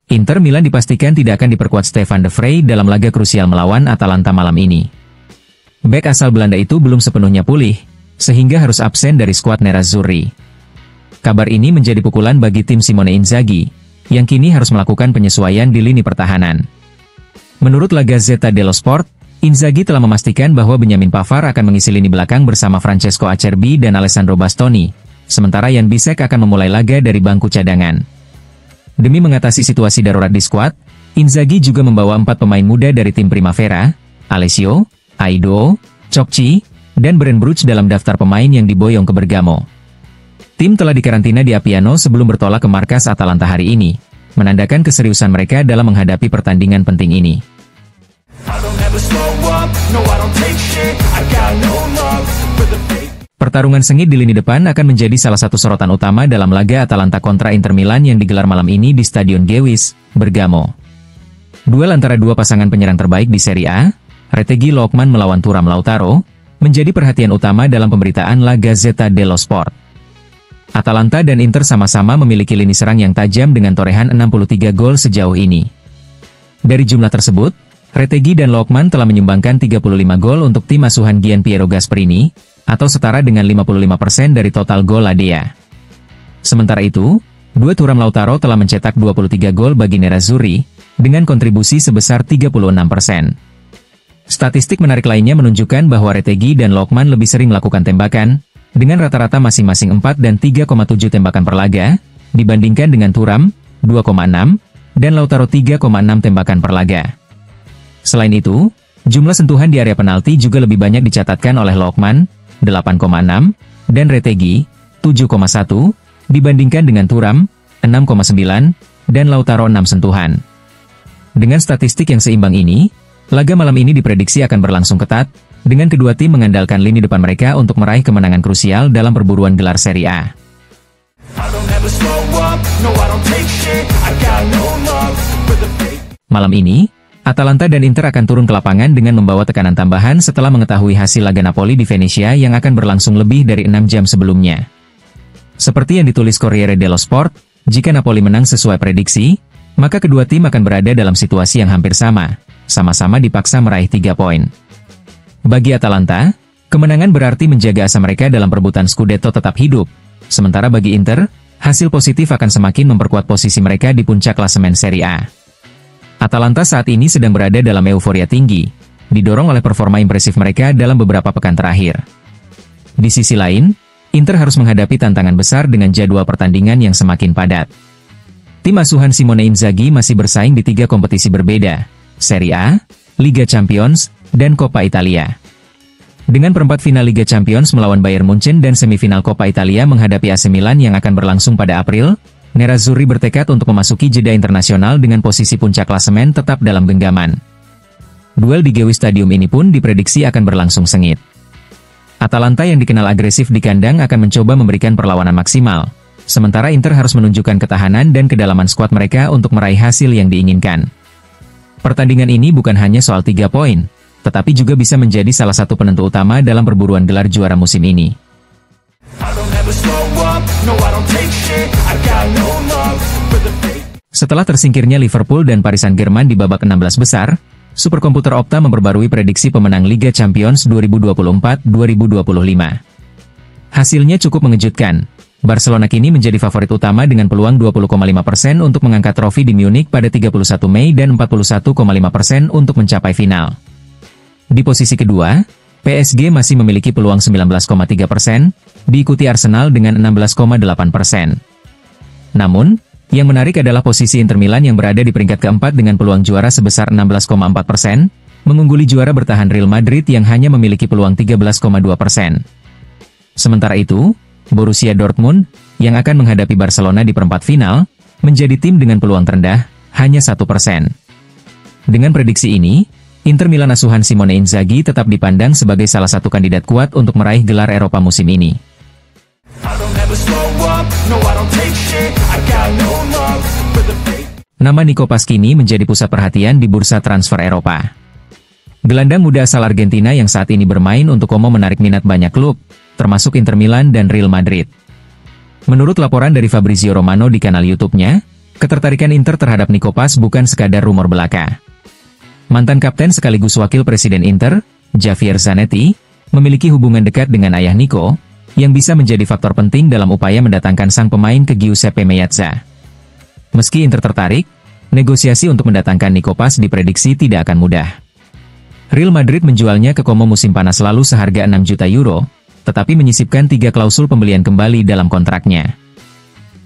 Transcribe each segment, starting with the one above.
Inter Milan dipastikan tidak akan diperkuat Stefan de Vrij dalam laga krusial melawan Atalanta malam ini. Bek asal Belanda itu belum sepenuhnya pulih, sehingga harus absen dari skuad Nerazzurri. Kabar ini menjadi pukulan bagi tim Simone Inzaghi, yang kini harus melakukan penyesuaian di lini pertahanan. Menurut La Gazzetta dello Sport, Inzaghi telah memastikan bahwa Benjamin Pavard akan mengisi lini belakang bersama Francesco Acerbi dan Alessandro Bastoni, sementara Jan Bisek akan memulai laga dari bangku cadangan. Demi mengatasi situasi darurat di skuad, Inzaghi juga membawa 4 pemain muda dari tim Primavera, Alessio, Aido, Chokchi, dan Brandtbrugge dalam daftar pemain yang diboyong ke Bergamo. Tim telah dikarantina di Appiano sebelum bertolak ke markas Atalanta hari ini, menandakan keseriusan mereka dalam menghadapi pertandingan penting ini. Pertarungan sengit di lini depan akan menjadi salah satu sorotan utama dalam laga Atalanta kontra Inter Milan yang digelar malam ini di Stadion Gewiss, Bergamo. Duel antara dua pasangan penyerang terbaik di Serie A, Retegui Lookman melawan Thuram Lautaro, menjadi perhatian utama dalam pemberitaan La Gazzetta dello Sport. Atalanta dan Inter sama-sama memiliki lini serang yang tajam dengan torehan 63 gol sejauh ini. Dari jumlah tersebut, Retegui dan Lookman telah menyumbangkan 35 gol untuk tim asuhan Gian Piero Gasperini, atau setara dengan 55% dari total gol La Dea. Sementara itu, duet Thuram Lautaro telah mencetak 23 gol bagi Nerazzurri, dengan kontribusi sebesar 36%. Statistik menarik lainnya menunjukkan bahwa Retegui dan Lookman lebih sering melakukan tembakan, dengan rata-rata masing-masing 4 dan 3,7 tembakan per laga, dibandingkan dengan Thuram, 2,6, dan Lautaro 3,6 tembakan per laga. Selain itu, jumlah sentuhan di area penalti juga lebih banyak dicatatkan oleh Lookman, 8,6, dan Retegui, 7,1, dibandingkan dengan Thuram, 6,9, dan Lautaro 6 sentuhan. Dengan statistik yang seimbang ini, laga malam ini diprediksi akan berlangsung ketat, dengan kedua tim mengandalkan lini depan mereka untuk meraih kemenangan krusial dalam perburuan gelar Serie A. Malam ini, Atalanta dan Inter akan turun ke lapangan dengan membawa tekanan tambahan setelah mengetahui hasil laga Napoli di Venesia yang akan berlangsung lebih dari 6 jam sebelumnya. Seperti yang ditulis Corriere dello Sport, jika Napoli menang sesuai prediksi, maka kedua tim akan berada dalam situasi yang hampir sama-sama dipaksa meraih 3 poin. Bagi Atalanta, kemenangan berarti menjaga asa mereka dalam perebutan Scudetto tetap hidup, sementara bagi Inter, hasil positif akan semakin memperkuat posisi mereka di puncak klasemen Serie A. Atalanta saat ini sedang berada dalam euforia tinggi, didorong oleh performa impresif mereka dalam beberapa pekan terakhir. Di sisi lain, Inter harus menghadapi tantangan besar dengan jadwal pertandingan yang semakin padat. Tim asuhan Simone Inzaghi masih bersaing di 3 kompetisi berbeda, Serie A, Liga Champions, dan Coppa Italia. Dengan perempat final Liga Champions melawan Bayern Munchen dan semifinal Coppa Italia menghadapi AC Milan yang akan berlangsung pada April, Nerazzurri bertekad untuk memasuki jeda internasional dengan posisi puncak klasemen tetap dalam genggaman. Duel di Gewiss Stadium ini pun diprediksi akan berlangsung sengit. Atalanta yang dikenal agresif di kandang akan mencoba memberikan perlawanan maksimal, sementara Inter harus menunjukkan ketahanan dan kedalaman skuad mereka untuk meraih hasil yang diinginkan. Pertandingan ini bukan hanya soal 3 poin, tetapi juga bisa menjadi salah satu penentu utama dalam perburuan gelar juara musim ini. Setelah tersingkirnya Liverpool dan Paris Saint-Germain di babak 16 besar, superkomputer Opta memperbarui prediksi pemenang Liga Champions 2024-2025. Hasilnya cukup mengejutkan. Barcelona kini menjadi favorit utama dengan peluang 20,5% untuk mengangkat trofi di Munich pada 31 Mei dan 41,5% untuk mencapai final. Di posisi kedua, PSG masih memiliki peluang 19,3%, diikuti Arsenal dengan 16,8%. Namun, yang menarik adalah posisi Inter Milan yang berada di peringkat keempat dengan peluang juara sebesar 16,4%, mengungguli juara bertahan Real Madrid yang hanya memiliki peluang 13,2%. Sementara itu, Borussia Dortmund, yang akan menghadapi Barcelona di perempat final, menjadi tim dengan peluang terendah, hanya 1%. Dengan prediksi ini, Inter Milan asuhan Simone Inzaghi tetap dipandang sebagai salah satu kandidat kuat untuk meraih gelar Eropa musim ini. Nama Nico Pasquini menjadi pusat perhatian di bursa transfer Eropa. Gelandang muda asal Argentina yang saat ini bermain untuk Como menarik minat banyak klub, termasuk Inter Milan dan Real Madrid. Menurut laporan dari Fabrizio Romano di kanal YouTube-nya, ketertarikan Inter terhadap Nico Paz bukan sekadar rumor belaka. Mantan kapten sekaligus wakil presiden Inter, Javier Zanetti, memiliki hubungan dekat dengan ayah Nico, yang bisa menjadi faktor penting dalam upaya mendatangkan sang pemain ke Giuseppe Meazza. Meski Inter tertarik, negosiasi untuk mendatangkan Nico Paz diprediksi tidak akan mudah. Real Madrid menjualnya ke Como musim panas lalu seharga 6 juta euro, tetapi menyisipkan 3 klausul pembelian kembali dalam kontraknya.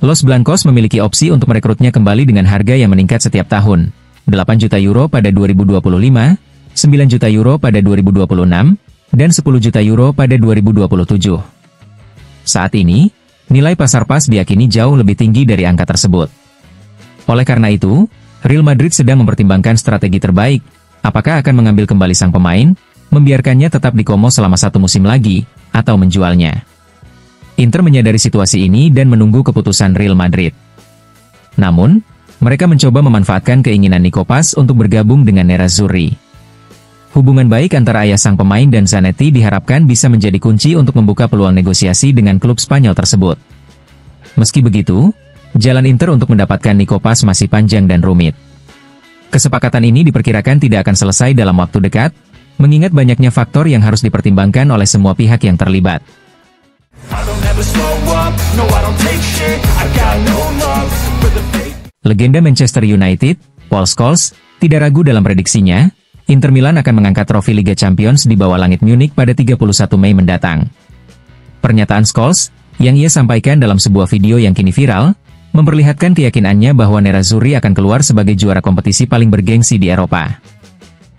Los Blancos memiliki opsi untuk merekrutnya kembali dengan harga yang meningkat setiap tahun, 8 juta euro pada 2025, 9 juta euro pada 2026, dan 10 juta euro pada 2027. Saat ini, nilai pasar Paz diyakini jauh lebih tinggi dari angka tersebut. Oleh karena itu, Real Madrid sedang mempertimbangkan strategi terbaik, apakah akan mengambil kembali sang pemain, membiarkannya tetap di Como selama 1 musim lagi, atau menjualnya. Inter menyadari situasi ini dan menunggu keputusan Real Madrid. Namun, mereka mencoba memanfaatkan keinginan Nico Paz untuk bergabung dengan Nerazzurri. Hubungan baik antara ayah sang pemain dan Zanetti diharapkan bisa menjadi kunci untuk membuka peluang negosiasi dengan klub Spanyol tersebut. Meski begitu, jalan Inter untuk mendapatkan Nico Paz masih panjang dan rumit. Kesepakatan ini diperkirakan tidak akan selesai dalam waktu dekat, mengingat banyaknya faktor yang harus dipertimbangkan oleh semua pihak yang terlibat. Legenda Manchester United, Paul Scholes, tidak ragu dalam prediksinya, Inter Milan akan mengangkat trofi Liga Champions di bawah langit Munich pada 31 Mei mendatang. Pernyataan Scholes, yang ia sampaikan dalam sebuah video yang kini viral, memperlihatkan keyakinannya bahwa Nerazzurri akan keluar sebagai juara kompetisi paling bergengsi di Eropa.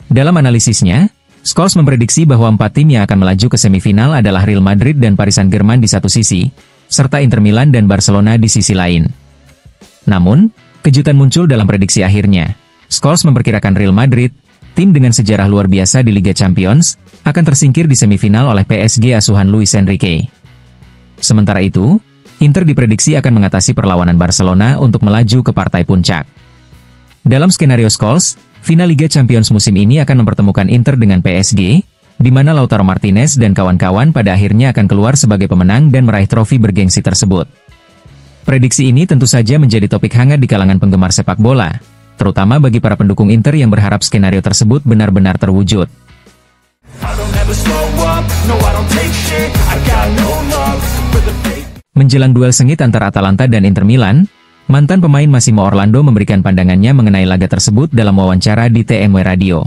Dalam analisisnya, Scholes memprediksi bahwa 4 tim yang akan melaju ke semifinal adalah Real Madrid dan Paris Saint-Germain di satu sisi, serta Inter Milan dan Barcelona di sisi lain. Namun, kejutan muncul dalam prediksi akhirnya. Scholes memperkirakan Real Madrid, tim dengan sejarah luar biasa di Liga Champions, akan tersingkir di semifinal oleh PSG asuhan Luis Enrique. Sementara itu, Inter diprediksi akan mengatasi perlawanan Barcelona untuk melaju ke partai puncak. Dalam skenario Scholes, final Liga Champions musim ini akan mempertemukan Inter dengan PSG, di mana Lautaro Martinez dan kawan-kawan pada akhirnya akan keluar sebagai pemenang dan meraih trofi bergengsi tersebut. Prediksi ini tentu saja menjadi topik hangat di kalangan penggemar sepak bola, terutama bagi para pendukung Inter yang berharap skenario tersebut benar-benar terwujud. Menjelang duel sengit antara Atalanta dan Inter Milan, mantan pemain Massimo Orlando memberikan pandangannya mengenai laga tersebut dalam wawancara di TMW Radio.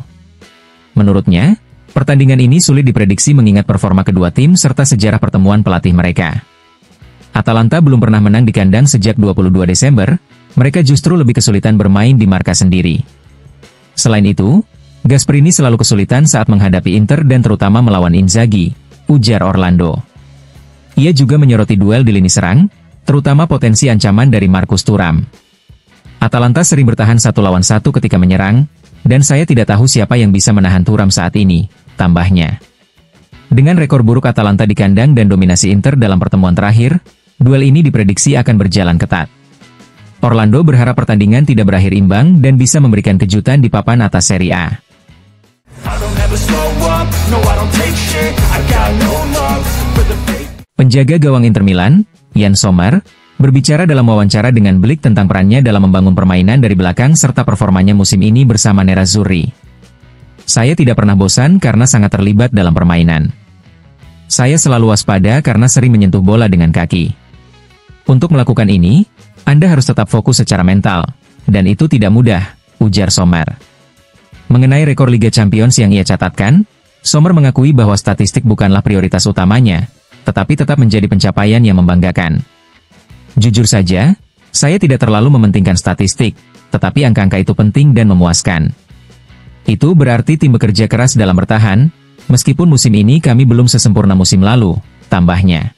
Menurutnya, pertandingan ini sulit diprediksi mengingat performa kedua tim serta sejarah pertemuan pelatih mereka. Atalanta belum pernah menang di kandang sejak 22 Desember, mereka justru lebih kesulitan bermain di markas sendiri. Selain itu, Gasperini selalu kesulitan saat menghadapi Inter dan terutama melawan Inzaghi, ujar Orlando. Ia juga menyoroti duel di lini serang, terutama potensi ancaman dari Marcus Thuram. Atalanta sering bertahan 1 lawan 1 ketika menyerang, dan saya tidak tahu siapa yang bisa menahan Thuram saat ini, tambahnya. Dengan rekor buruk Atalanta di kandang dan dominasi Inter dalam pertemuan terakhir, duel ini diprediksi akan berjalan ketat. Orlando berharap pertandingan tidak berakhir imbang dan bisa memberikan kejutan di papan atas Serie A. Penjaga gawang Inter Milan, Yann Sommer, berbicara dalam wawancara dengan Blick tentang perannya dalam membangun permainan dari belakang serta performanya musim ini bersama Nerazzurri. Saya tidak pernah bosan karena sangat terlibat dalam permainan. Saya selalu waspada karena sering menyentuh bola dengan kaki. Untuk melakukan ini, Anda harus tetap fokus secara mental, dan itu tidak mudah, ujar Sommer. Mengenai rekor Liga Champions yang ia catatkan, Sommer mengakui bahwa statistik bukanlah prioritas utamanya, tetapi tetap menjadi pencapaian yang membanggakan. Jujur saja, saya tidak terlalu mementingkan statistik, tetapi angka-angka itu penting dan memuaskan. Itu berarti tim bekerja keras dalam bertahan, meskipun musim ini kami belum sesempurna musim lalu, tambahnya.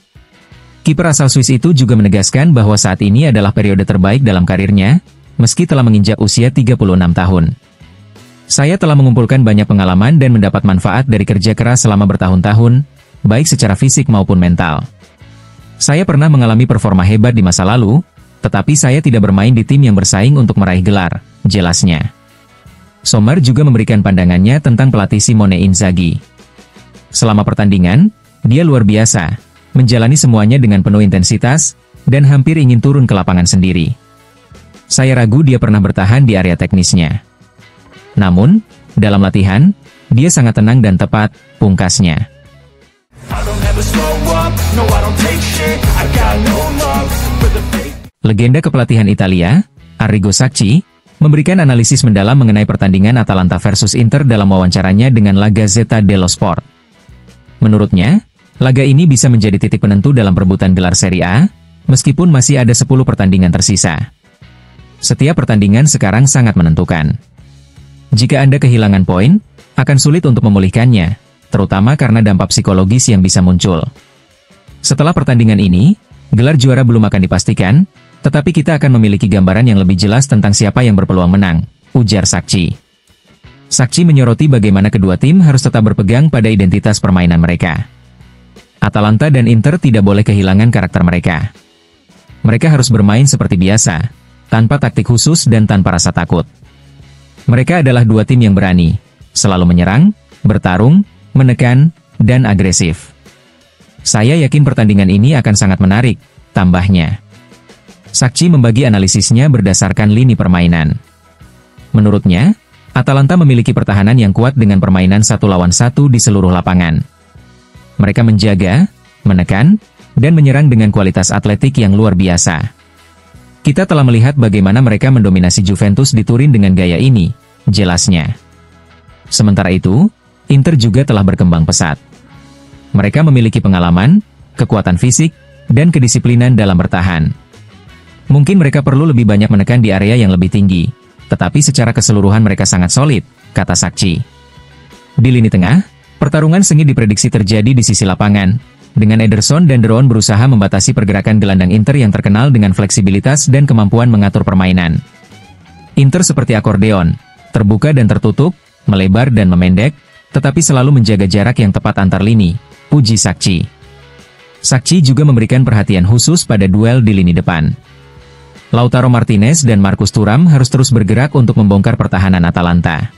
Kiper asal Swiss itu juga menegaskan bahwa saat ini adalah periode terbaik dalam karirnya, meski telah menginjak usia 36 tahun. Saya telah mengumpulkan banyak pengalaman dan mendapat manfaat dari kerja keras selama bertahun-tahun, baik secara fisik maupun mental. Saya pernah mengalami performa hebat di masa lalu, tetapi saya tidak bermain di tim yang bersaing untuk meraih gelar, jelasnya. Sommer juga memberikan pandangannya tentang pelatih Simone Inzaghi. Selama pertandingan, dia luar biasa, menjalani semuanya dengan penuh intensitas, dan hampir ingin turun ke lapangan sendiri. Saya ragu dia pernah bertahan di area teknisnya. Namun, dalam latihan, dia sangat tenang dan tepat, pungkasnya. Legenda kepelatihan Italia, Arrigo Sacchi, memberikan analisis mendalam mengenai pertandingan Atalanta versus Inter dalam wawancaranya dengan La Gazzetta dello Sport. Menurutnya, laga ini bisa menjadi titik penentu dalam perebutan gelar Serie A, meskipun masih ada 10 pertandingan tersisa. Setiap pertandingan sekarang sangat menentukan. Jika Anda kehilangan poin, akan sulit untuk memulihkannya, terutama karena dampak psikologis yang bisa muncul. Setelah pertandingan ini, gelar juara belum akan dipastikan, tetapi kita akan memiliki gambaran yang lebih jelas tentang siapa yang berpeluang menang, ujar Sacchi. Sacchi menyoroti bagaimana kedua tim harus tetap berpegang pada identitas permainan mereka. Atalanta dan Inter tidak boleh kehilangan karakter mereka. Mereka harus bermain seperti biasa, tanpa taktik khusus dan tanpa rasa takut. Mereka adalah dua tim yang berani, selalu menyerang, bertarung, menekan, dan agresif. Saya yakin pertandingan ini akan sangat menarik, tambahnya. Sacchi membagi analisisnya berdasarkan lini permainan. Menurutnya, Atalanta memiliki pertahanan yang kuat dengan permainan 1 lawan 1 di seluruh lapangan. Mereka menjaga, menekan, dan menyerang dengan kualitas atletik yang luar biasa. Kita telah melihat bagaimana mereka mendominasi Juventus di Turin dengan gaya ini, jelasnya. Sementara itu, Inter juga telah berkembang pesat. Mereka memiliki pengalaman, kekuatan fisik, dan kedisiplinan dalam bertahan. Mungkin mereka perlu lebih banyak menekan di area yang lebih tinggi, tetapi secara keseluruhan mereka sangat solid, kata Sacchi. Di lini tengah, pertarungan sengit diprediksi terjadi di sisi lapangan, dengan Ederson dan De Roon berusaha membatasi pergerakan gelandang Inter yang terkenal dengan fleksibilitas dan kemampuan mengatur permainan. Inter seperti akordeon, terbuka dan tertutup, melebar dan memendek, tetapi selalu menjaga jarak yang tepat antar lini, puji Sacchi. Sacchi juga memberikan perhatian khusus pada duel di lini depan. Lautaro Martinez dan Marcus Thuram harus terus bergerak untuk membongkar pertahanan Atalanta.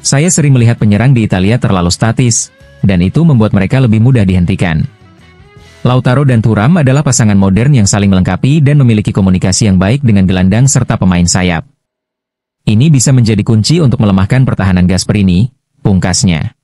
Saya sering melihat penyerang di Italia terlalu statis, dan itu membuat mereka lebih mudah dihentikan. Lautaro dan Thuram adalah pasangan modern yang saling melengkapi dan memiliki komunikasi yang baik dengan gelandang serta pemain sayap. Ini bisa menjadi kunci untuk melemahkan pertahanan Gasperini, pungkasnya.